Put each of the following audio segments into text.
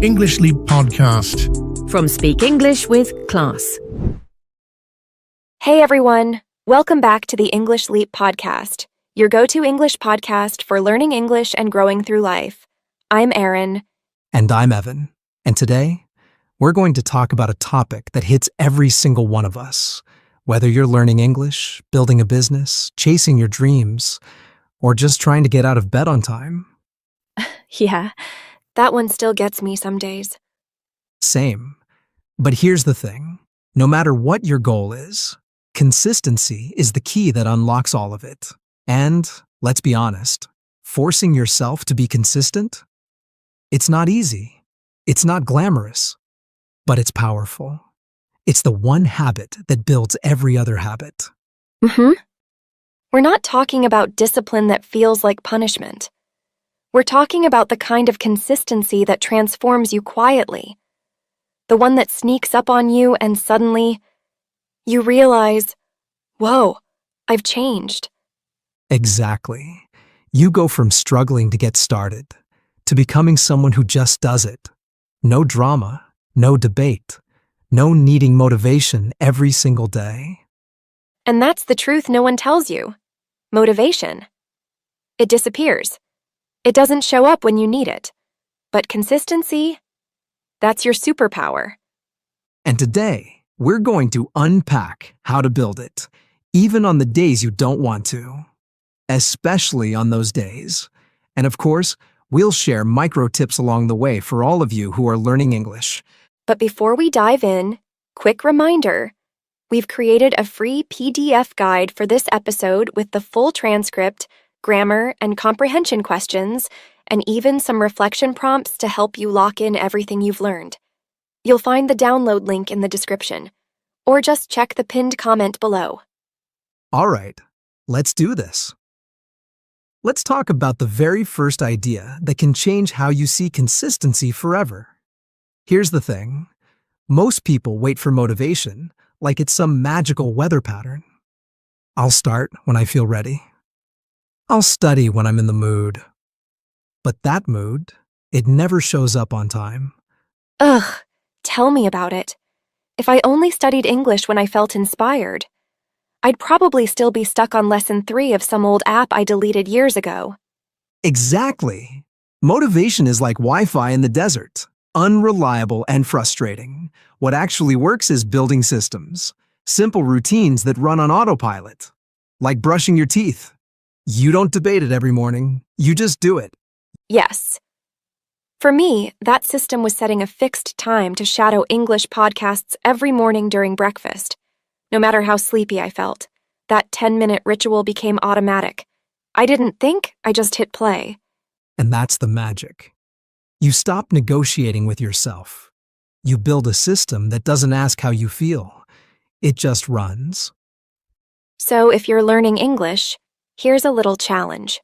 English Leap Podcast. From Speak English with Class. Hey everyone, welcome back to the English Leap Podcast, your go-to English podcast for learning English and growing through life. I'm Erin. And I'm Evan. And today, we're going to talk about a topic that hits every single one of us. Whether you're learning English, building a business, chasing your dreams, or just trying to get out of bed on time. Yeah, that one still gets me some days. Same. But here's the thing. No matter what your goal is, consistency is the key that unlocks all of it. And, let's be honest, forcing yourself to be consistent? It's not easy. It's not glamorous. But it's powerful. It's the one habit that builds every other habit. We're not talking about discipline that feels like punishment. We're talking about the kind of consistency that transforms you quietly. The one that sneaks up on you and suddenly you realize, whoa, I've changed. Exactly. You go from struggling to get started to becoming someone who just does it. No drama, no debate, no needing motivation every single day. And that's the truth no one tells you. Motivation. It disappears. It doesn't show up when you need it. But consistency, that's your superpower. And today, we're going to unpack how to build it, even on the days you don't want to. Especially on those days. And of course, we'll share micro tips along the way for all of you who are learning English. But before we dive in, quick reminder, we've created a free PDF guide for this episode with the full transcript, grammar, and comprehension questions, and even some reflection prompts to help you lock in everything you've learned. You'll find the download link in the description, or just check the pinned comment below. All right, let's do this. Let's talk about the very first idea that can change how you see consistency forever. Here's the thing. Most people wait for motivation like it's some magical weather pattern. I'll start when I feel ready. I'll study when I'm in the mood. But that mood, it never shows up on time. Ugh, tell me about it. If I only studied English when I felt inspired, I'd probably still be stuck on lesson 3 of some old app I deleted years ago. Exactly. Motivation is like Wi-Fi in the desert. Unreliable and frustrating. What actually works is building systems. Simple routines that run on autopilot. Like brushing your teeth. You don't debate it every morning. You just do it. Yes. For me, that system was setting a fixed time to shadow English podcasts every morning during breakfast. No matter how sleepy I felt, that 10-minute ritual became automatic. I didn't think, I just hit play. And that's the magic. You stop negotiating with yourself. You build a system that doesn't ask how you feel. It just runs. So if you're learning English, here's a little challenge.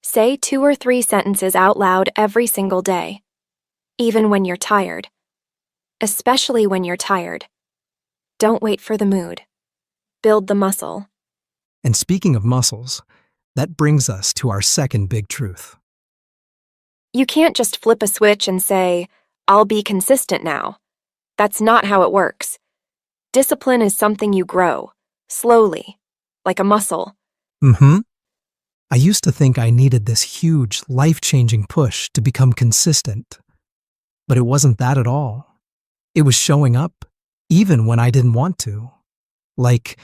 Say 2 or 3 sentences out loud every single day, even when you're tired. Especially when you're tired. Don't wait for the mood. Build the muscle. And speaking of muscles, that brings us to our second big truth. You can't just flip a switch and say, I'll be consistent now. That's not how it works. Discipline is something you grow, slowly, like a muscle. I used to think I needed this huge, life-changing push to become consistent. But it wasn't that at all. It was showing up, even when I didn't want to. Like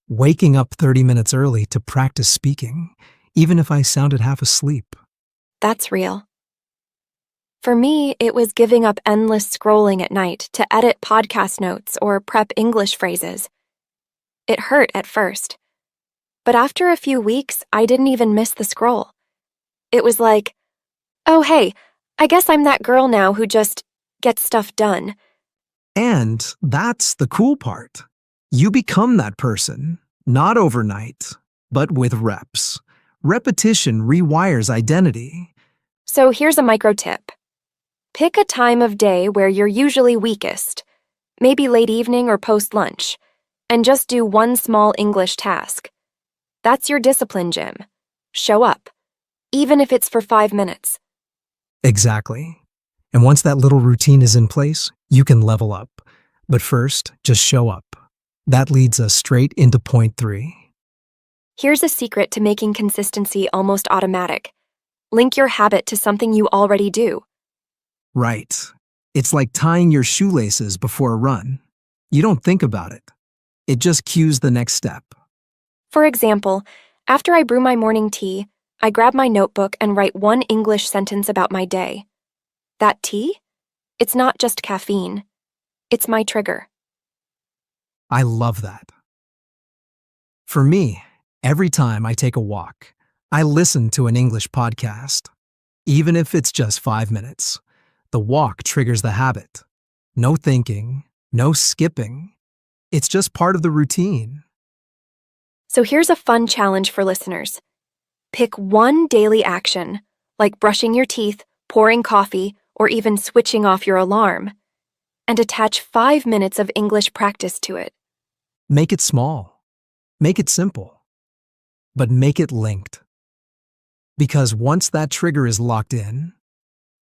waking up 30 minutes early to practice speaking, even if I sounded half asleep. That's real. For me, it was giving up endless scrolling at night to edit podcast notes or prep English phrases. It hurt at first. But after a few weeks, I didn't even miss the scroll. It was like, oh hey, I guess I'm that girl now who just gets stuff done. And that's the cool part. You become that person, not overnight, but with reps. Repetition rewires identity. So here's a micro tip. Pick a time of day where you're usually weakest, maybe late evening or post-lunch, and just do one small English task. That's your discipline gym. Show up, even if it's for 5 minutes. Exactly. And once that little routine is in place, you can level up. But first, just show up. That leads us straight into point 3. Here's a secret to making consistency almost automatic. Link your habit to something you already do. Right. It's like tying your shoelaces before a run. You don't think about it. It just cues the next step. For example, after I brew my morning tea, I grab my notebook and write one English sentence about my day. That tea? It's not just caffeine. It's my trigger. I love that. For me, every time I take a walk, I listen to an English podcast. Even if it's just 5 minutes, the walk triggers the habit. No thinking, no skipping. It's just part of the routine. So here's a fun challenge for listeners. Pick one daily action, like brushing your teeth, pouring coffee, or even switching off your alarm, and attach 5 minutes of English practice to it. Make it small. Make it simple. But make it linked. Because once that trigger is locked in,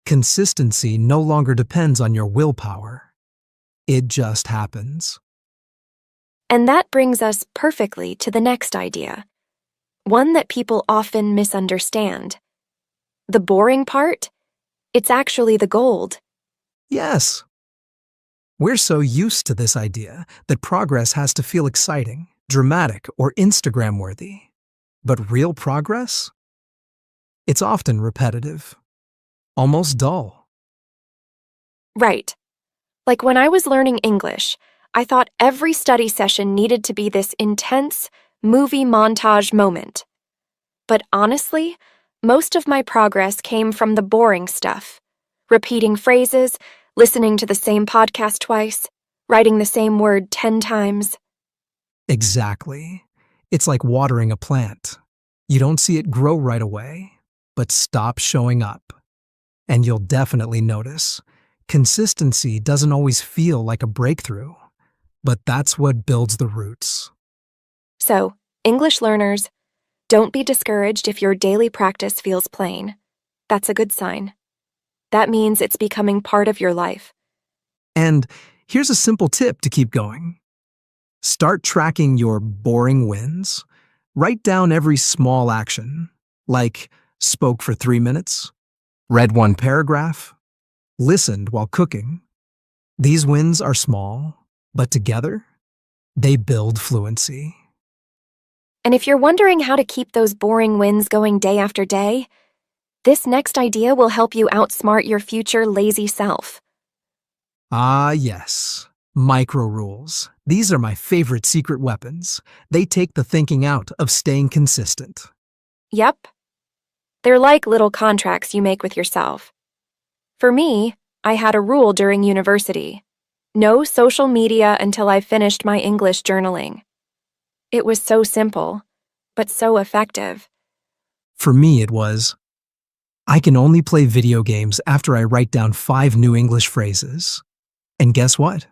consistency no longer depends on your willpower. It just happens. And that brings us perfectly to the next idea, one that people often misunderstand. The boring part? It's actually the gold. Yes. We're so used to this idea that progress has to feel exciting, dramatic, or Instagram-worthy. But real progress? It's often repetitive, almost dull. Right. Like when I was learning English, I thought every study session needed to be this intense, movie montage moment. But honestly, most of my progress came from the boring stuff. Repeating phrases, listening to the same podcast twice, writing the same word 10 times. Exactly. It's like watering a plant. You don't see it grow right away, but stop showing up. And you'll definitely notice, consistency doesn't always feel like a breakthrough, but that's what builds the roots. So, English learners, don't be discouraged if your daily practice feels plain. That's a good sign. That means it's becoming part of your life. And here's a simple tip to keep going. Start tracking your boring wins. Write down every small action, like spoke for 3 minutes, read 1 paragraph, listened while cooking. These wins are small, but together, they build fluency. And if you're wondering how to keep those boring wins going day after day, this next idea will help you outsmart your future lazy self. Ah, yes. Micro rules. These are my favorite secret weapons. They take the thinking out of staying consistent. Yep. They're like little contracts you make with yourself. For me, I had a rule during university. No social media until I finished my English journaling. It was so simple, but so effective. For me, it was, I can only play video games after I write down 5 new English phrases. And guess what?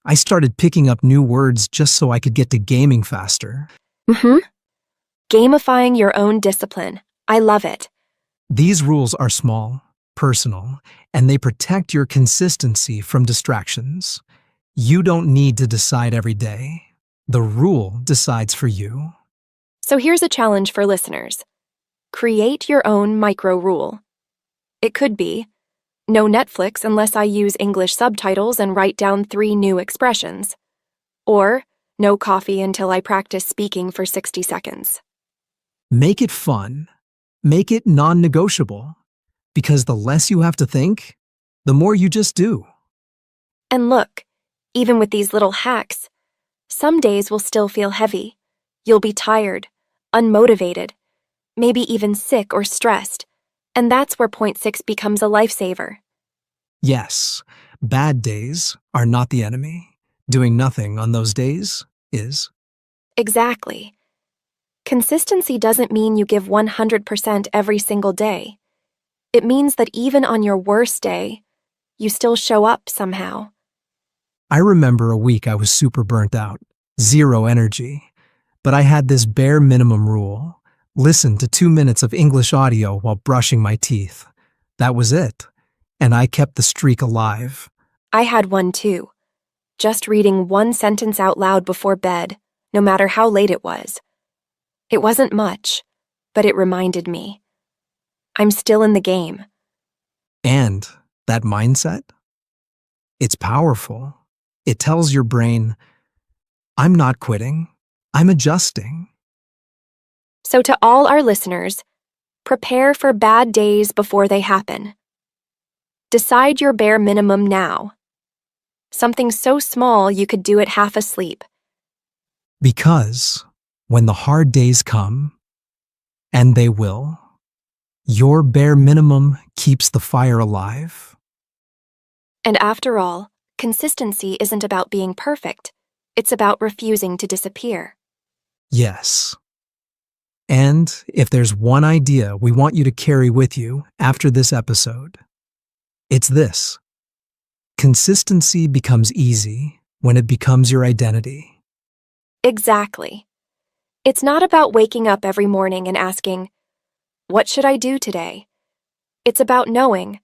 I started picking up new words just so I could get to gaming faster. Gamifying your own discipline. I love it. These rules are small, personal, and they protect your consistency from distractions. You don't need to decide every day. The rule decides for you. So here's a challenge for listeners. Create your own micro rule. It could be, no Netflix unless I use English subtitles and write down 3 new expressions. Or, no coffee until I practice speaking for 60 seconds. Make it fun. Make it non-negotiable. Because the less you have to think, the more you just do. And look, even with these little hacks, some days will still feel heavy. You'll be tired, unmotivated, maybe even sick or stressed. And that's where point 6 becomes a lifesaver. Yes, bad days are not the enemy. Doing nothing on those days is. Exactly. Consistency doesn't mean you give 100% every single day. It means that even on your worst day, you still show up somehow. I remember a week I was super burnt out, 0 energy. But I had this bare minimum rule. Listen to 2 minutes of English audio while brushing my teeth. That was it. and I kept the streak alive. I had one too. Just reading one sentence out loud before bed, no matter how late it was. It wasn't much, but it reminded me. I'm still in the game. And that mindset? It's powerful. It tells your brain, I'm not quitting, I'm adjusting. So to all our listeners, prepare for bad days before they happen. Decide your bare minimum now. Something so small you could do it half asleep. Because when the hard days come, and they will, your bare minimum keeps the fire alive. And after all, consistency isn't about being perfect. It's about refusing to disappear. Yes. And if there's one idea we want you to carry with you after this episode, it's this. Consistency becomes easy when it becomes your identity. Exactly. It's not about waking up every morning and asking, what should I do today? It's about knowing,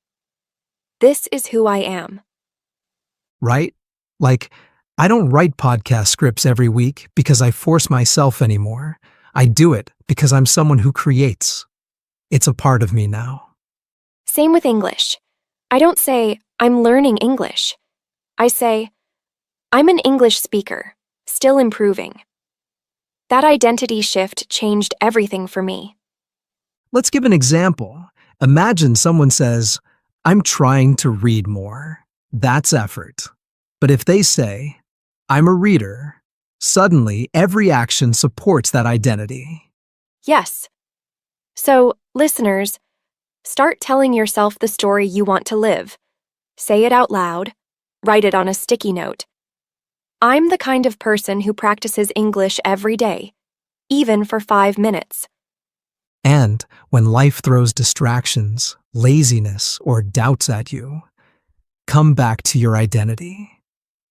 this is who I am. Right? Like, I don't write podcast scripts every week because I force myself anymore. I do it because I'm someone who creates. It's a part of me now. Same with English. I don't say, I'm learning English. I say, I'm an English speaker, still improving. That identity shift changed everything for me. Let's give an example. Imagine someone says, I'm trying to read more. That's effort. But if they say, I'm a reader, suddenly every action supports that identity. Yes. So, listeners, start telling yourself the story you want to live. Say it out loud. Write it on a sticky note. I'm the kind of person who practices English every day, even for 5 minutes. And when life throws distractions, laziness, or doubts at you, come back to your identity.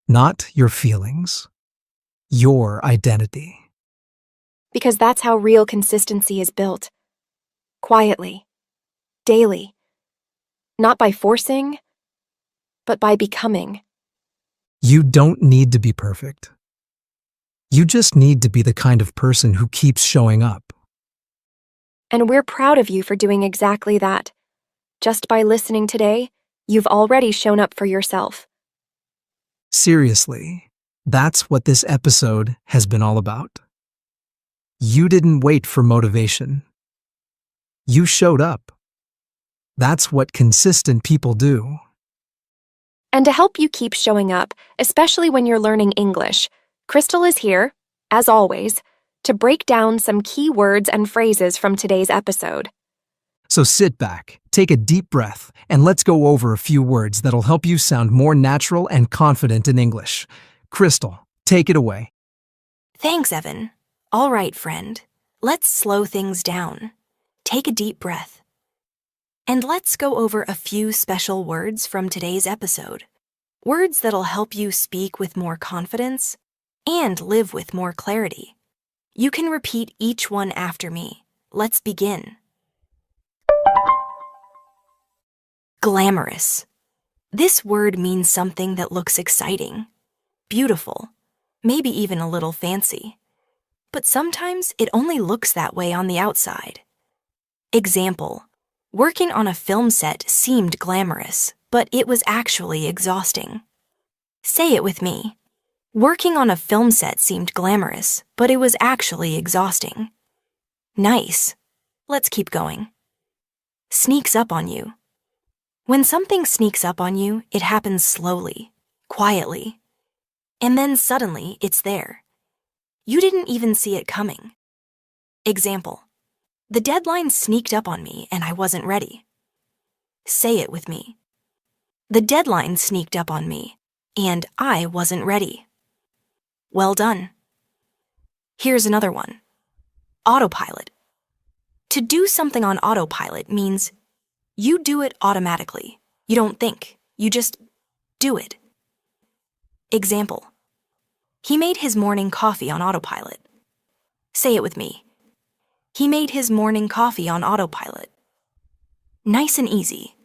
Not your feelings. Your identity. Because that's how real consistency is built. Quietly. Daily. Not by forcing, but by becoming. You don't need to be perfect. You just need to be the kind of person who keeps showing up. And we're proud of you for doing exactly that. Just by listening today, you've already shown up for yourself. Seriously, that's what this episode has been all about. You didn't wait for motivation. You showed up. That's what consistent people do. And to help you keep showing up, especially when you're learning English, Crystal is here, as always, to break down some key words and phrases from today's episode. So sit back, take a deep breath, and let's go over a few words that'll help you sound more natural and confident in English. Crystal, take it away. Thanks, Evan. All right, friend. Let's slow things down. Take a deep breath. And let's go over a few special words from today's episode. Words that'll help you speak with more confidence and live with more clarity. You can repeat each one after me. Let's begin. Glamorous. This word means something that looks exciting, beautiful, maybe even a little fancy. But sometimes it only looks that way on the outside. Example, working on a film set seemed glamorous, but it was actually exhausting. Say it with me. Working on a film set seemed glamorous, but it was actually exhausting. Nice. Let's keep going. Sneaks up on you. When something sneaks up on you, it happens slowly, quietly, and then suddenly it's there. You didn't even see it coming. Example, the deadline sneaked up on me and I wasn't ready. Say it with me. The deadline sneaked up on me and I wasn't ready. Well done. Here's another one. Autopilot. To do something on autopilot means you do it automatically. You don't think. You just do it. Example. He made his morning coffee on autopilot. Say it with me. He made his morning coffee on autopilot. Nice and easy.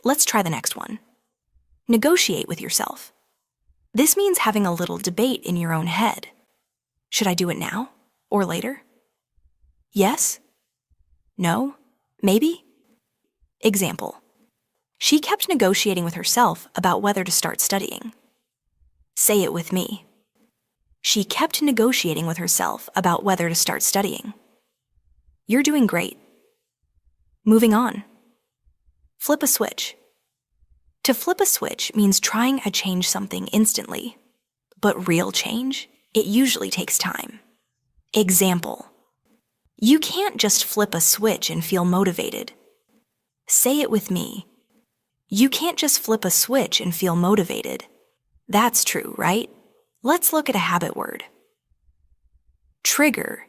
Let's try the next one. Negotiate with yourself. This means having a little debate in your own head. Should I do it now or later? Yes? No? Maybe? Example. She kept negotiating with herself about whether to start studying. Say it with me. She kept negotiating with herself about whether to start studying. You're doing great. Moving on. Flip a switch. To flip a switch means trying to change something instantly. But real change, it usually takes time. Example. You can't just flip a switch and feel motivated. Say it with me. You can't just flip a switch and feel motivated. That's true, right? Let's look at a habit word. Trigger.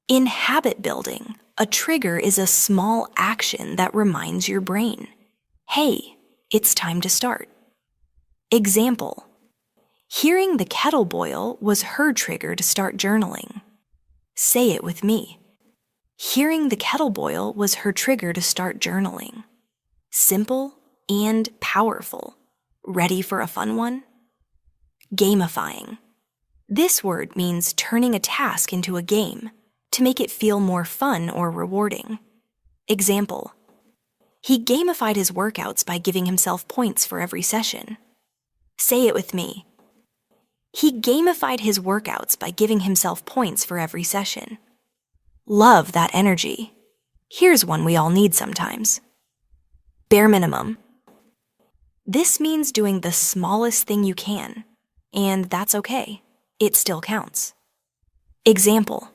In habit building, a trigger is a small action that reminds your brain, hey, it's time to start. Example. Hearing the kettle boil was her trigger to start journaling. Say it with me. Hearing the kettle boil was her trigger to start journaling. Simple and powerful. Ready for a fun one? Gamifying. This word means turning a task into a game to make it feel more fun or rewarding. Example. He gamified his workouts by giving himself points for every session. Say it with me. He gamified his workouts by giving himself points for every session. Love that energy. Here's one we all need sometimes. Bare minimum. This means doing the smallest thing you can, and that's okay. It still counts. Example.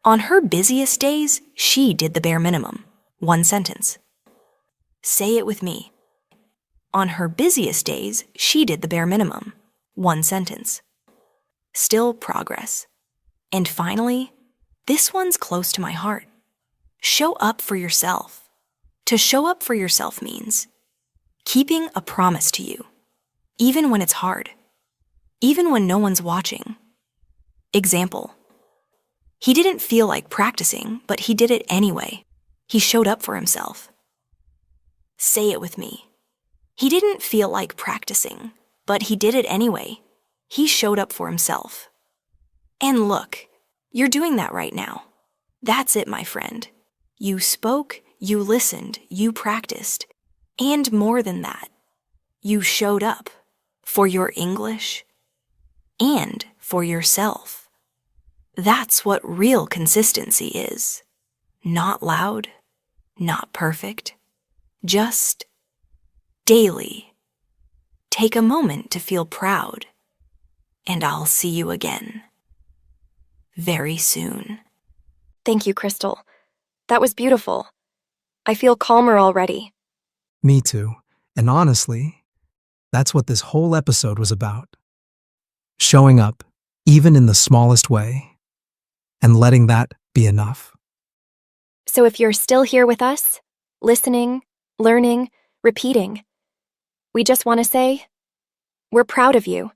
On her busiest days, she did the bare minimum. One sentence. Say it with me. On her busiest days, she did the bare minimum. One sentence. Still progress. And finally, this one's close to my heart. Show up for yourself. To show up for yourself means keeping a promise to you, even when it's hard, even when no one's watching. Example. He didn't feel like practicing, but he did it anyway. He showed up for himself. Say it with me. He didn't feel like practicing, but he did it anyway. He showed up for himself. And look, you're doing that right now. That's it, my friend. You spoke, you listened, you practiced, and more than that, you showed up for your English and for yourself. That's what real consistency is. Not loud, not perfect, just daily. Take a moment to feel proud, and I'll see you again very soon. Thank you, Crystal. That was beautiful. I feel calmer already. Me too. And honestly, that's what this whole episode was about. Showing up, even in the smallest way, and letting that be enough. So if you're still here with us, listening, learning, repeating, we just want to say, we're proud of you.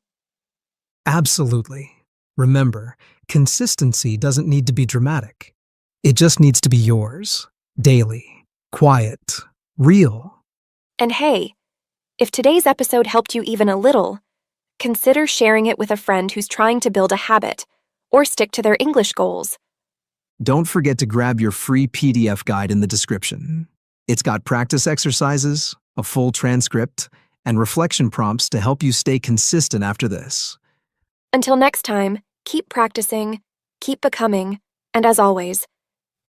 Absolutely. Remember, consistency doesn't need to be dramatic. It just needs to be yours, daily, quiet, real. And hey, if today's episode helped you even a little, consider sharing it with a friend who's trying to build a habit or stick to their English goals. Don't forget to grab your free PDF guide in the description. It's got practice exercises, a full transcript, and reflection prompts to help you stay consistent after this. Until next time, keep practicing, keep becoming, and as always,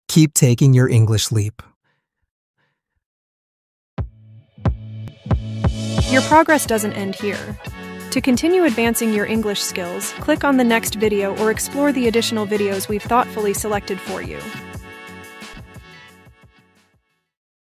keep taking your English leap. Your progress doesn't end here. To continue advancing your English skills, click on the next video or explore the additional videos we've thoughtfully selected for you.